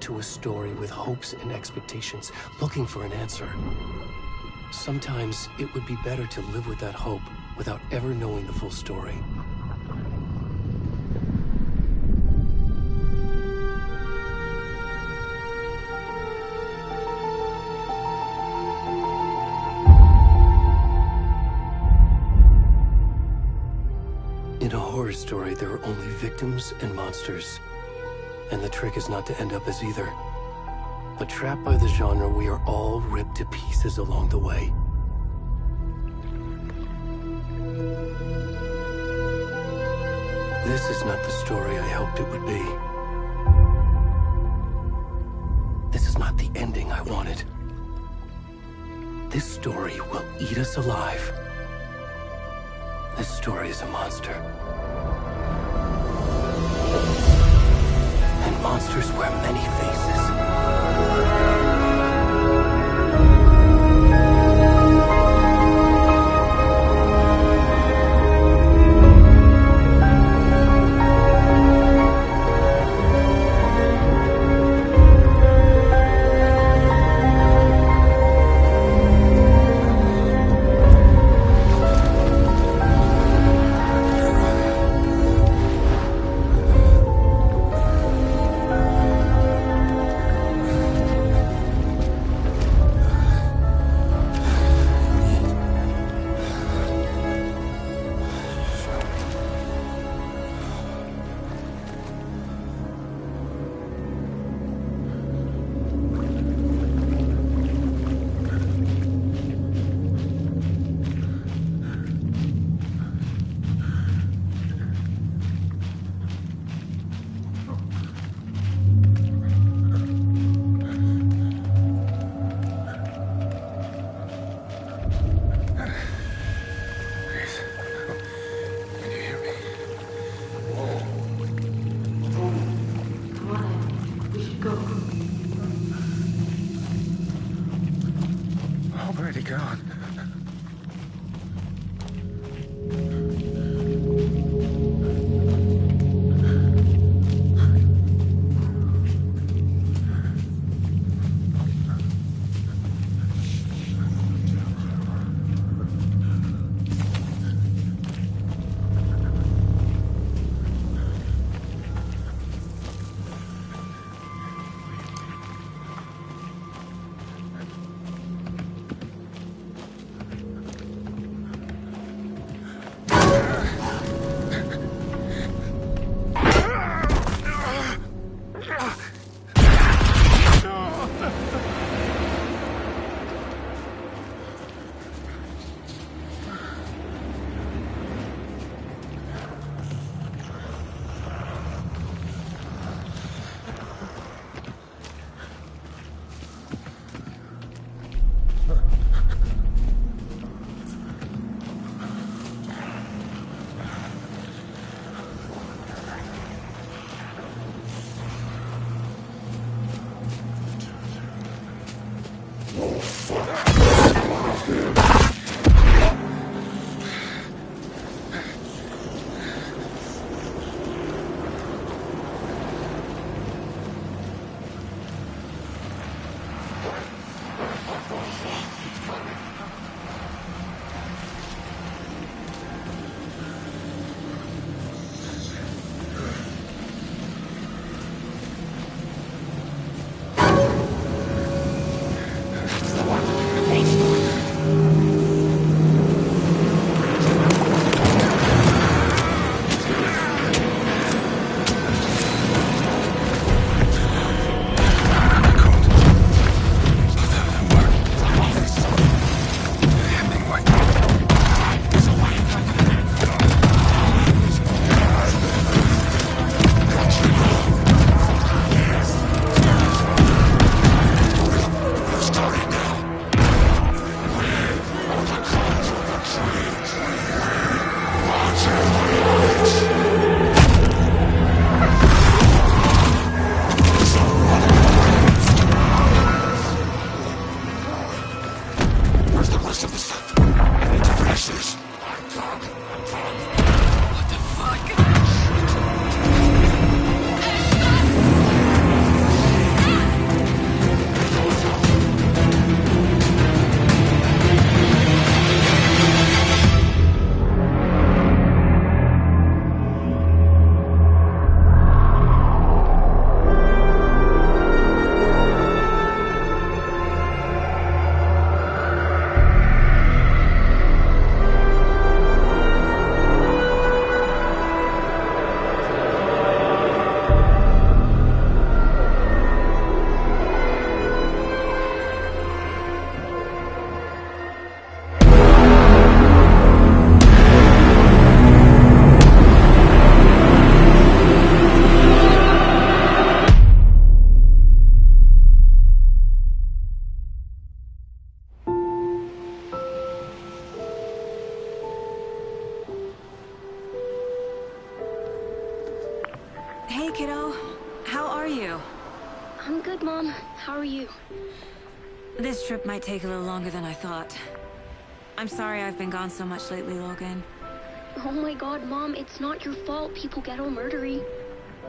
into a story with hopes and expectations, looking for an answer. Sometimes it would be better to live with that hope without ever knowing the full story. In a horror story, there are only victims and monsters. And the trick is not to end up as either. But trapped by the genre, we are all ripped to pieces along the way. This is not the story I hoped it would be. This is not the ending I wanted. This story will eat us alive. This story is a monster. And monsters wear many faces. Already gone. good, Mom. How are you? This trip might take a little longer than I thought. I'm sorry I've been gone so much lately, Logan. Oh my god, Mom, it's not your fault people get all murdery.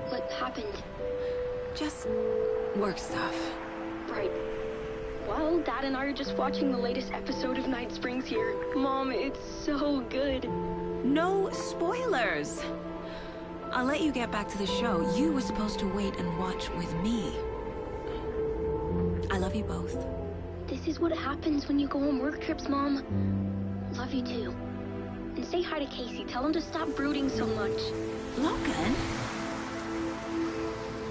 What happened? Just work stuff. Right. Well, Dad and I are just watching the latest episode of Night Springs here. Mom, it's so good. No spoilers! I'll let you get back to the show. You were supposed to wait and watch with me. I love you both. This is what happens when you go on work trips, Mom. Love you too. And say hi to Casey. Tell him to stop brooding so much. Logan?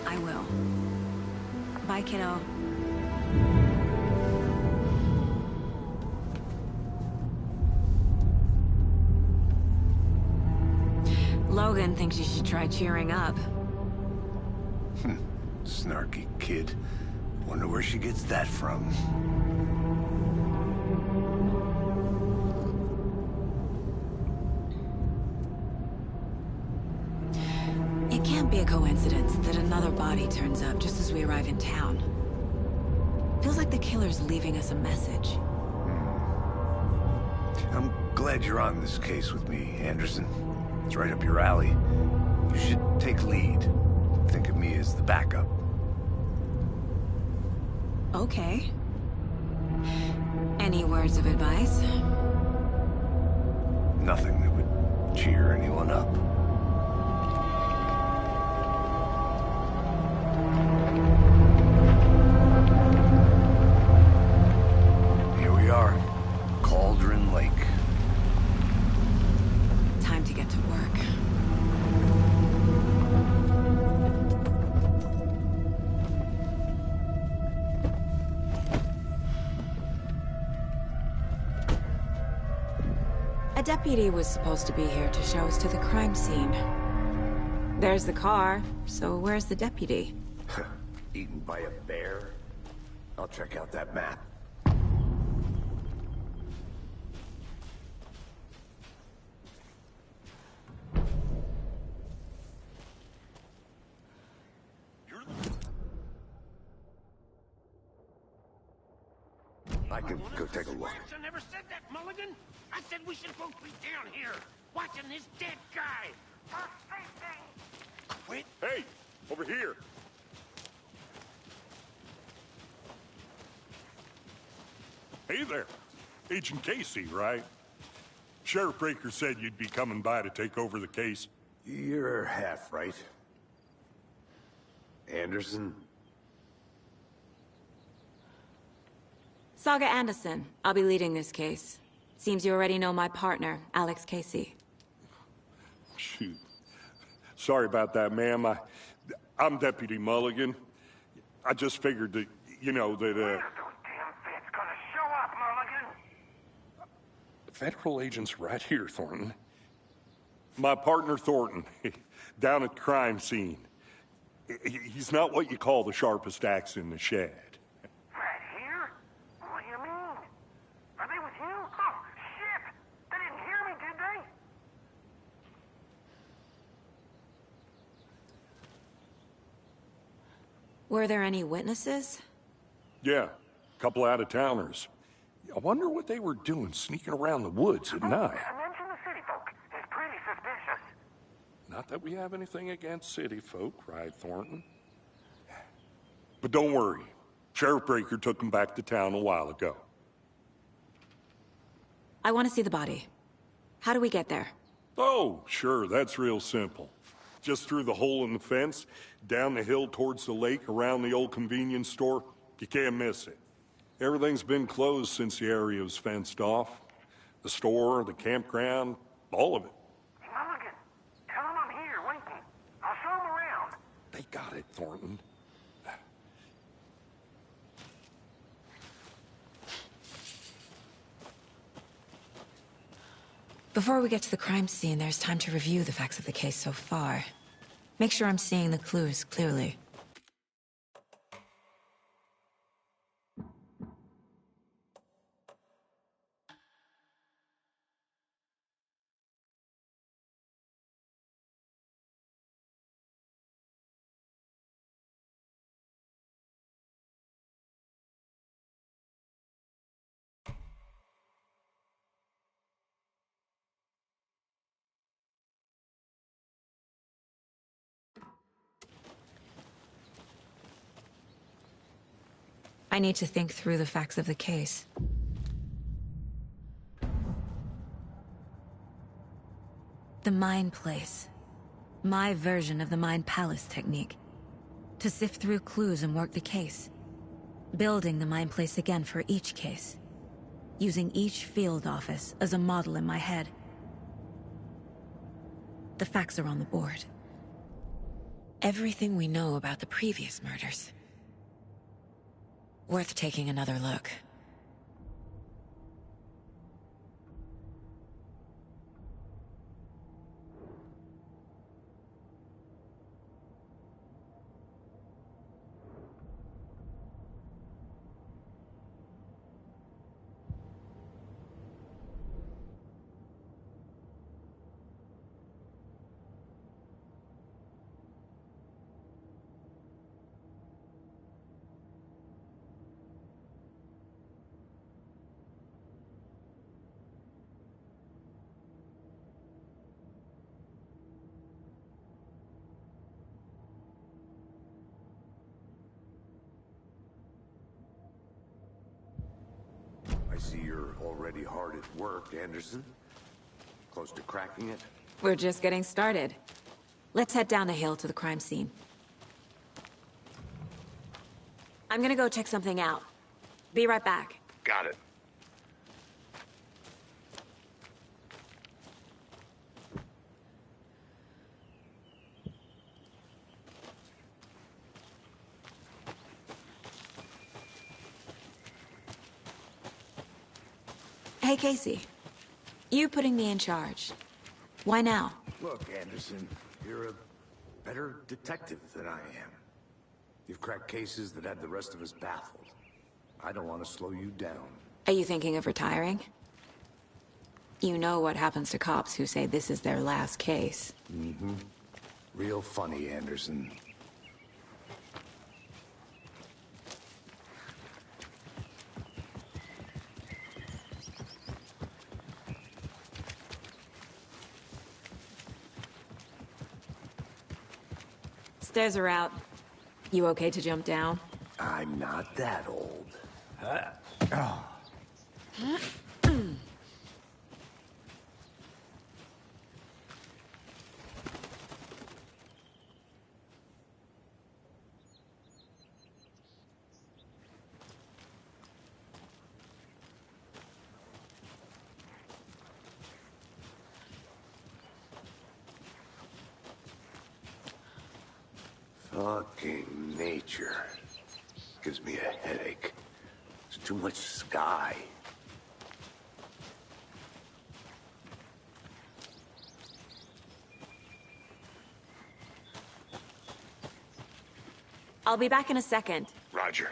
I will. Bye, kiddo. Logan thinks you should try cheering up. Snarky kid. Wonder where she gets that from. It can't be a coincidence that another body turns up just as we arrive in town. Feels like the killer's leaving us a message. I'm glad you're on this case with me, Anderson. It's right up your alley. You should take lead. Think of me as the backup. Okay. Any words of advice? Nothing that would cheer anyone up. Here we are. Cauldron Lake. Time to get to work. A deputy was supposed to be here to show us to the crime scene. There's the car, so where's the deputy? Eaten by a bear? I'll check out that map. I can go take a look. I never said that, Mulligan. I said we should both be down here, watching this dead guy. Wait. Hey, over here. Hey there. Agent Casey, right? Sheriff Breaker said you'd be coming by to take over the case. You're half right. Anderson? Saga Anderson. I'll be leading this case. Seems you already know my partner, Alex Casey. Shoot. Sorry about that, ma'am. I'm Deputy Mulligan. I just figured that, you know, that, Those damn feds gonna show up, Mulligan. Federal agent's right here, Thornton. My partner, Thornton, down at the crime scene. He's not what you call the sharpest axe in the shed. Right here? What do you mean? Are they with you? Oh, shit! They didn't hear me, did they? Were there any witnesses? Yeah, a couple out-of-towners. I wonder what they were doing sneaking around the woods at night. Mention the city folk. It's pretty suspicious. Not that we have anything against city folk, right, Thornton? But don't worry. Sheriff Breaker took them back to town a while ago. I want to see the body. How do we get there? Oh, sure, that's real simple. Just through the hole in the fence, down the hill towards the lake, around the old convenience store. You can't miss it. Everything's been closed since the area was fenced off. The store, the campground, all of it. Mulligan, tell them I'm here, waiting. I'll show them around. They got it, Thornton. Before we get to the crime scene, there's time to review the facts of the case so far. Make sure I'm seeing the clues clearly. need to think through the facts of the case. The Mind Place. My version of the Mind Palace technique. To sift through clues and work the case. Building the Mind Place again for each case. Using each field office as a model in my head. The facts are on the board. Everything we know about the previous murders. Worth taking another look. I see you're already hard at work, Anderson. Close to cracking it? We're just getting started. Let's head down the hill to the crime scene. I'm gonna go check something out. Be right back. Got it. Hey, Casey. You putting me in charge. Why now? Look, Anderson, you're a better detective than I am. You've cracked cases that had the rest of us baffled. I don't want to slow you down. Are you thinking of retiring? You know what happens to cops who say this is their last case. Mm-hmm. Real funny, Anderson. Stairs are out. You okay to jump down? I'm not that old. Fucking nature. Gives me a headache. There's too much sky. I'll be back in a second. Roger.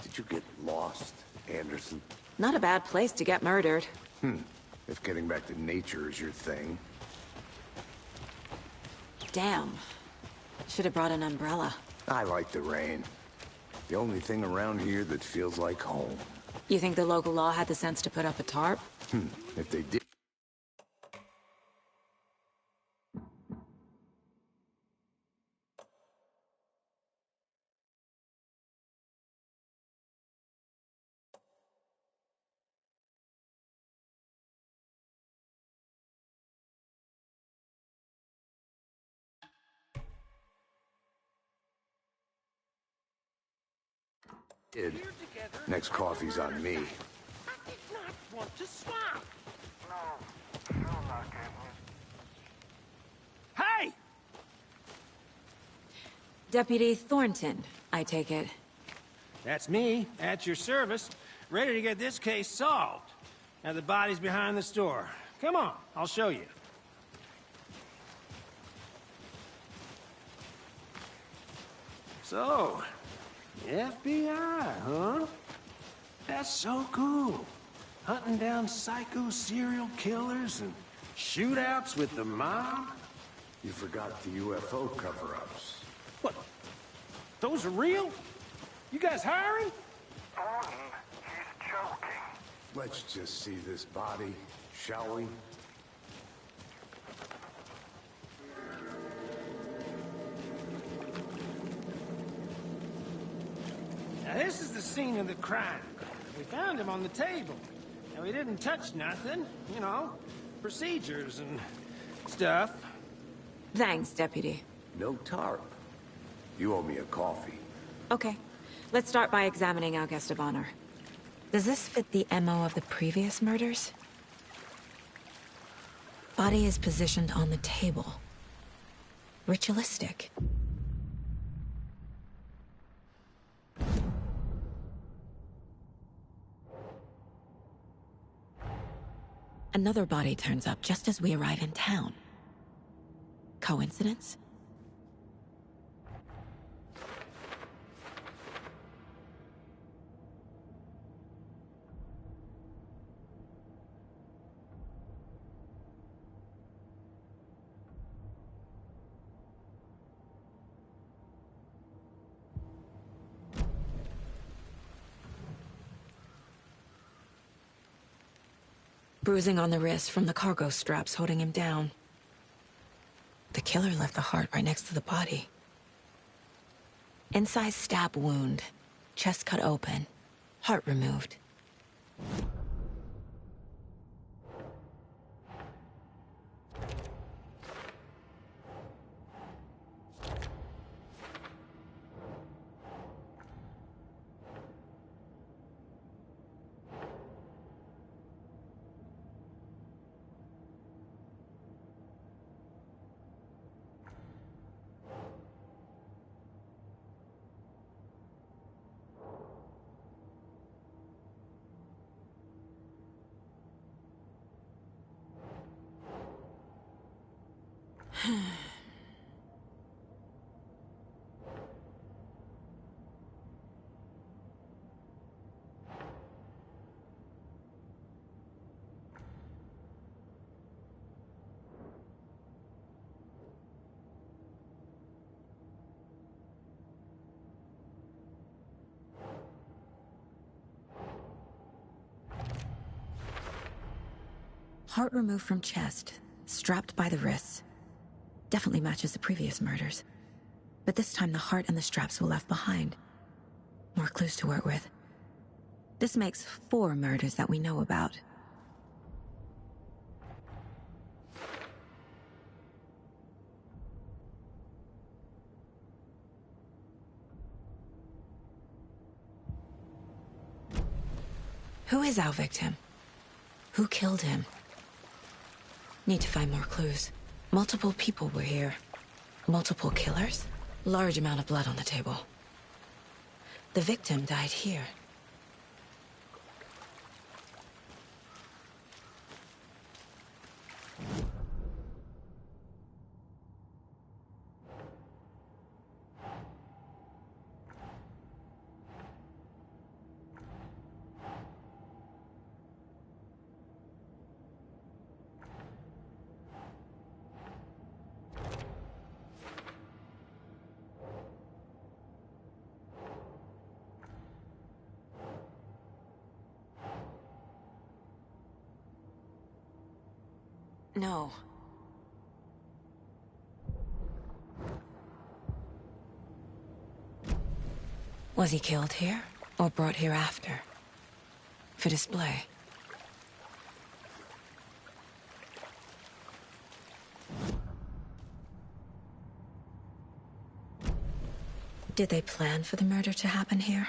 Did you get lost, Anderson? Not a bad place to get murdered. If getting back to nature is your thing. Damn. Should have brought an umbrella. I like the rain. The only thing around here that feels like home. You think the local law had the sense to put up a tarp? If they did... Next coffee's on me. I did not want to swap. No, not getting it. Hey! Deputy Thornton, I take it. That's me, at your service, ready to get this case solved. Now the body's behind the store. Come on, I'll show you. So, FBI, huh? That's so cool. Hunting down psycho serial killers and shootouts with the mob? You forgot the UFO cover-ups. What? Those are real? You guys hiring? Thornton, he's joking. Let's just see this body, shall we? Now this is the scene of the crime. We found him on the table. And we didn't touch nothing, you know, procedures and stuff. Thanks, Deputy. No tarp. You owe me a coffee. Okay. Let's start by examining our guest of honor. Does this fit the MO of the previous murders? Body is positioned on the table. Ritualistic. Another body turns up just as we arrive in town. Coincidence? Bruising on the wrist from the cargo straps holding him down. The killer left the heart right next to the body. Incised stab wound. Chest cut open. Heart removed. Heart removed from chest, strapped by the wrists. Definitely matches the previous murders. But this time the heart and the straps were left behind. More clues to work with. This makes 4 murders that we know about. Who is our victim? Who killed him? Need to find more clues. Multiple people were here. Multiple killers? Large amount of blood on the table. The victim died here. No. Was he killed here, or brought here after? For display? Did they plan for the murder to happen here?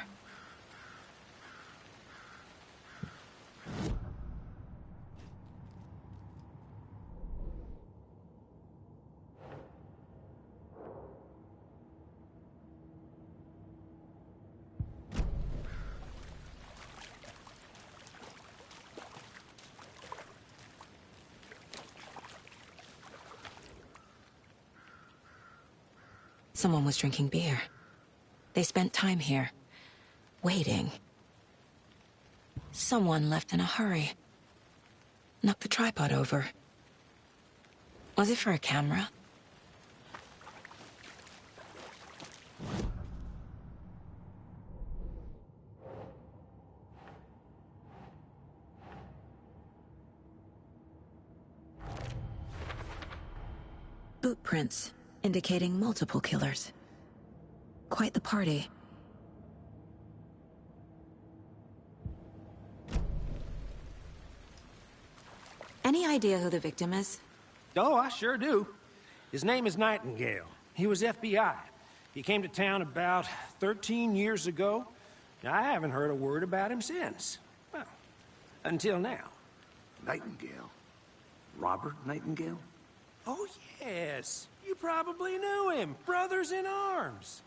Someone was drinking beer. They spent time here, waiting. Someone left in a hurry. Knocked the tripod over. Was it for a camera? Boot prints, indicating multiple killers. Quite the party. Any idea who the victim is? Oh, I sure do. His name is Nightingale. He was FBI. He came to town about 13 years ago. I haven't heard a word about him since. Well, until now. Nightingale? Robert Nightingale? Oh, yes. You probably knew him. Brothers in arms.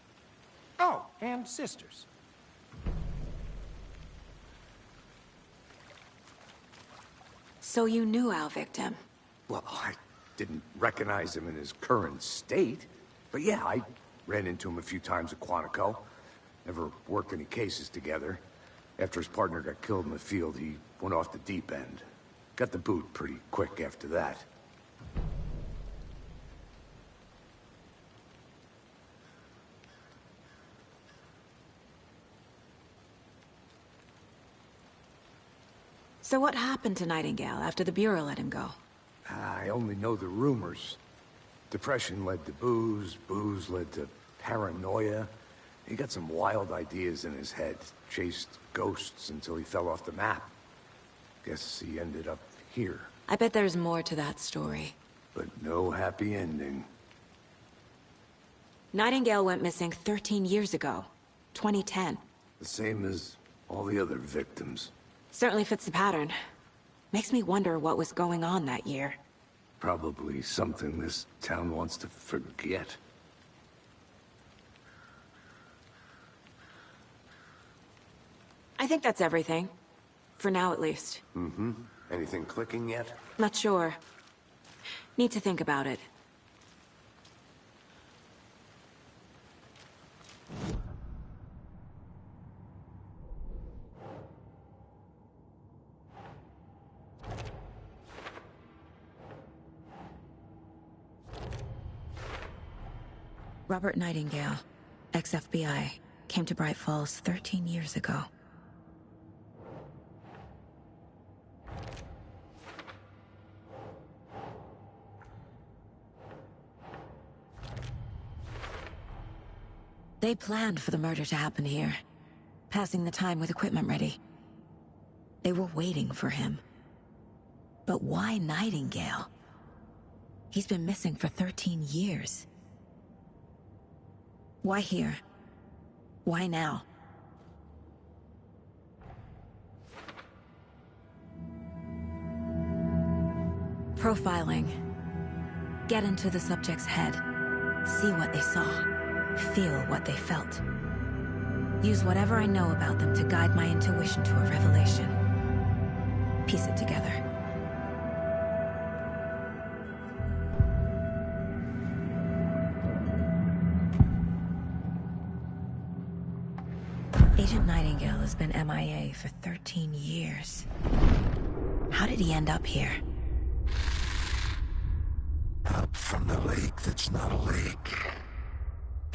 Oh, and sisters. So you knew our victim? Well, I didn't recognize him in his current state. But yeah, I ran into him a few times at Quantico. Never worked any cases together. After his partner got killed in the field, he went off the deep end. Got the boot pretty quick after that. So what happened to Nightingale after the Bureau let him go? I only know the rumors. Depression led to booze, booze led to paranoia. He got some wild ideas in his head, chased ghosts until he fell off the map. Guess he ended up here. I bet there's more to that story. But no happy ending. Nightingale went missing 13 years ago, 2010. The same as all the other victims. Certainly fits the pattern. Makes me wonder what was going on that year. Probably something this town wants to forget. I think that's everything. For now, at least. Mm-hmm. Anything clicking yet? Not sure. Need to think about it. Robert Nightingale, ex-FBI, came to Bright Falls 13 years ago. They planned for the murder to happen here, passing the time with equipment ready. They were waiting for him. But why Nightingale? He's been missing for 13 years. Why here? Why now? Profiling. Get into the subject's head. See what they saw. Feel what they felt. Use whatever I know about them to guide my intuition to a revelation. Piece it together. Agent Nightingale has been MIA for 13 years. How did he end up here? Up from the lake that's not a lake.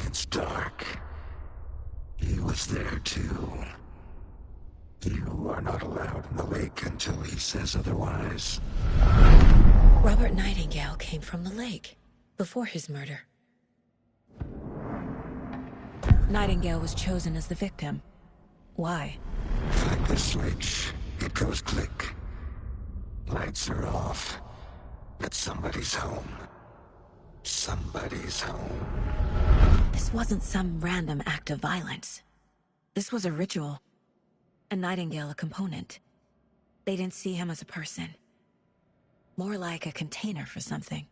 It's dark. He was there too. You are not allowed in the lake until he says otherwise. Robert Nightingale came from the lake, before his murder. Nightingale was chosen as the victim. Why? Like the switch, it goes click. Lights are off, but somebody's home. Somebody's home. This wasn't some random act of violence. This was a ritual. And Nightingale a component. They didn't see him as a person. More like a container for something.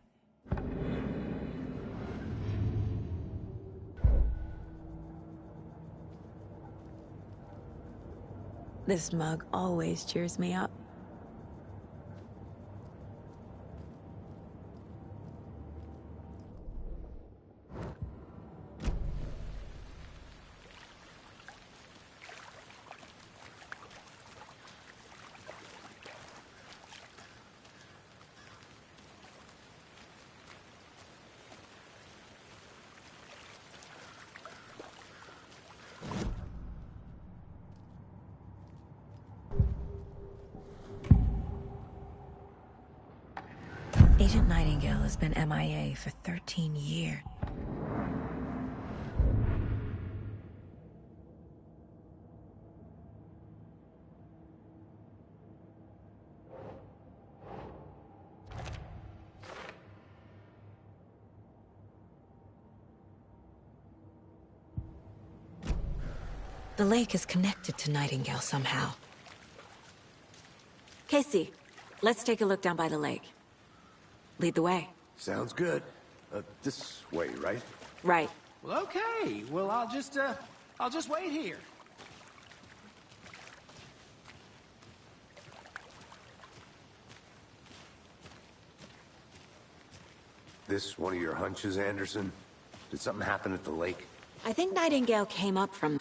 This mug always cheers me up. Agent Nightingale has been MIA for 13 years. The lake is connected to Nightingale somehow. Casey, let's take a look down by the lake. Lead the way. Sounds good. This way, right? Right. Well, okay. Well, I'll just wait here. This one of your hunches, Anderson? Did something happen at the lake? I think Nightingale came up from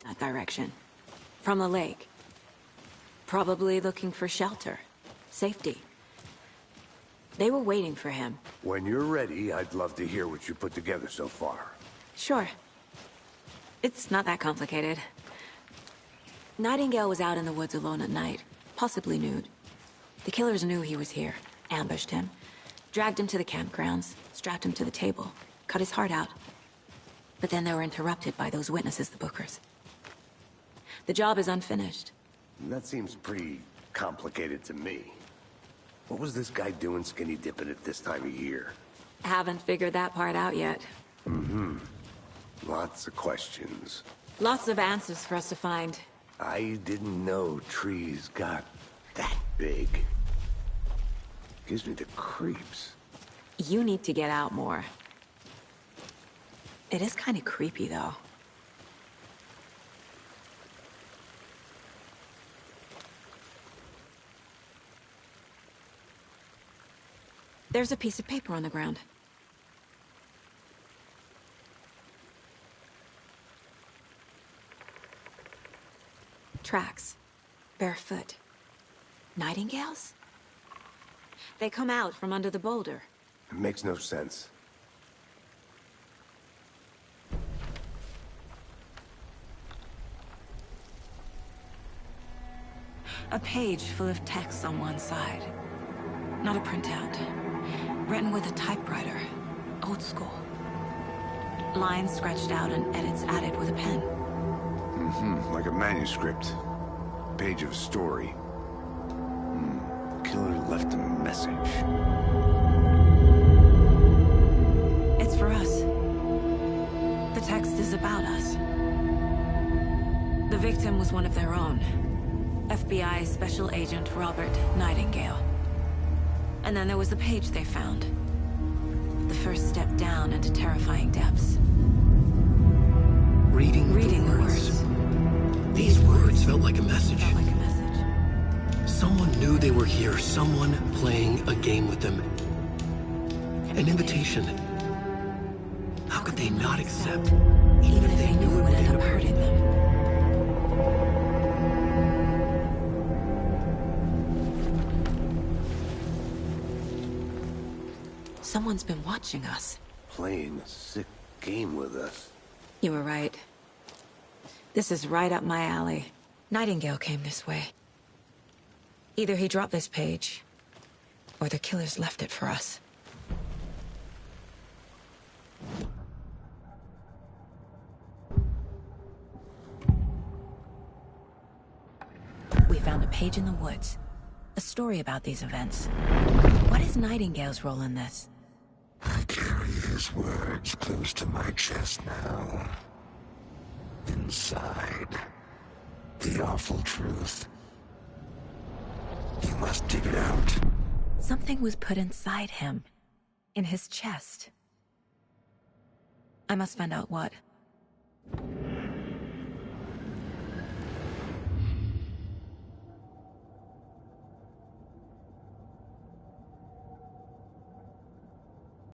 that direction. From the lake. Probably looking for shelter. Safety. They were waiting for him. When you're ready, I'd love to hear what you put together so far. Sure. It's not that complicated. Nightingale was out in the woods alone at night, possibly nude. The killers knew he was here, ambushed him, dragged him to the campgrounds, strapped him to the table, cut his heart out. But then they were interrupted by those witnesses, the Bookers. The job is unfinished. That seems pretty complicated to me. What was this guy doing skinny dipping at this time of year? Haven't figured that part out yet. Mm-hmm. Lots of questions. Lots of answers for us to find. I didn't know trees got that big. Gives me the creeps. You need to get out more. It is kind of creepy, though. There's a piece of paper on the ground. Tracks. Barefoot. Nightingales? They come out from under the boulder. It makes no sense. A page full of text on one side. Not a printout. Written with a typewriter. Old school. Lines scratched out and edits added with a pen. Mm-hmm. Like a manuscript. Page of a story. Killer left a message. It's for us. The text is about us. The victim was one of their own. FBI Special Agent Robert Nightingale. And then there was the page they found. The first step down into terrifying depths. Reading the words. These words felt like a message. Someone knew they were here, someone playing a game with them. An invitation. How could they not accept, even if they knew it would end up hurting them? Someone's been watching us. Playing a sick game with us. You were right. This is right up my alley. Nightingale came this way. Either he dropped this page, or the killers left it for us. We found a page in the woods. A story about these events. What is Nightingale's role in this? I carry his words close to my chest now. Inside, the awful truth. You must dig it out. Something was put inside him. In his chest. I must find out what.